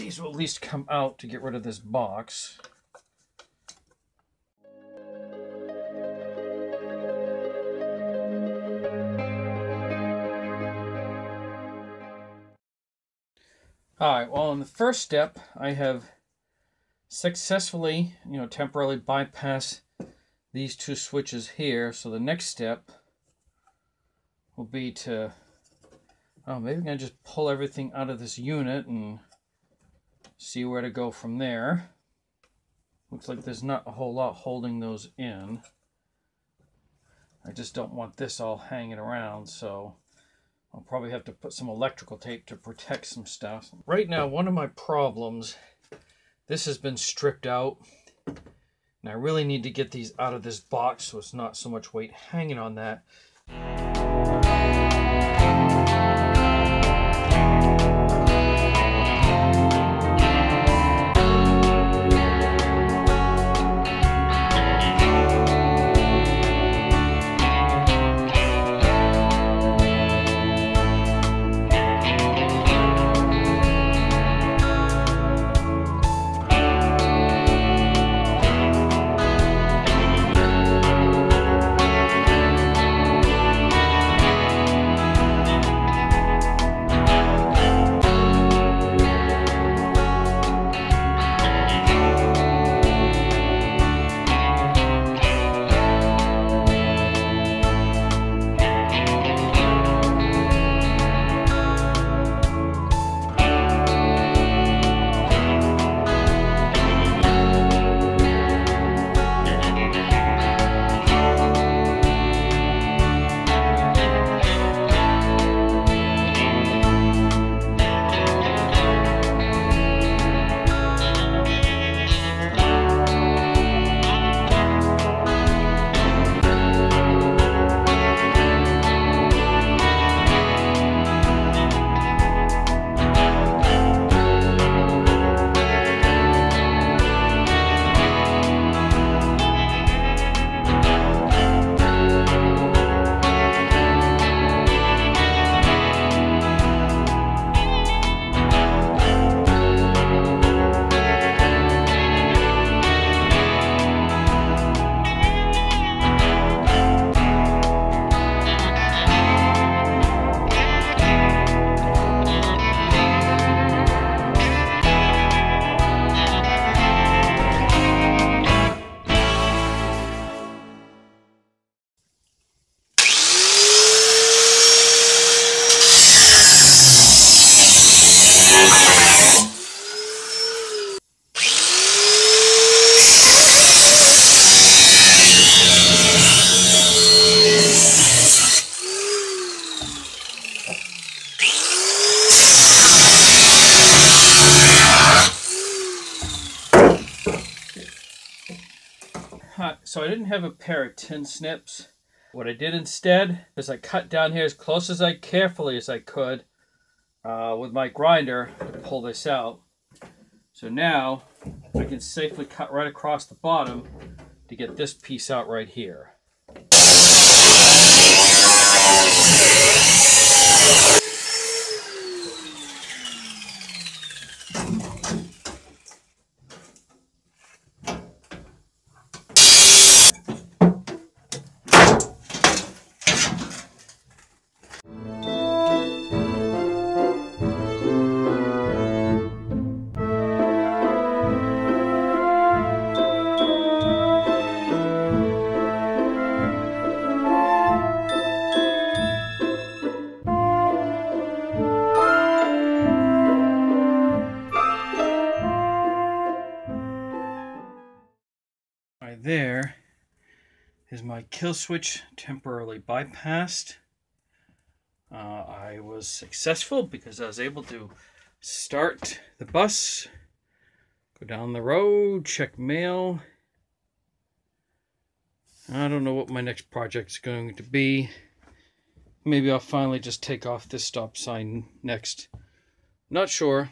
these will at least come out to get rid of this box. Alright, well, in the first step, I have successfully, temporarily bypassed these two switches here. So the next step will be to, maybe I'm going to just pull everything out of this unit and see where to go from there. Looks like there's not a whole lot holding those in. I just don't want this all hanging around, so I'll probably have to put some electrical tape to protect some stuff. Right now, one of my problems, this has been stripped out, and I really need to get these out of this box so it's not so much weight hanging on that. So I didn't have a pair of tin snips. What I did instead is I cut down here as close as carefully as I could with my grinder to pull this out. So now I can safely cut right across the bottom to get this piece out right here. There is my kill switch temporarily bypassed. I was successful because I was able to start the bus, go down the road, check mail. I don't know what my next project's going to be. Maybe I'll finally just take off this stop sign next. Not sure.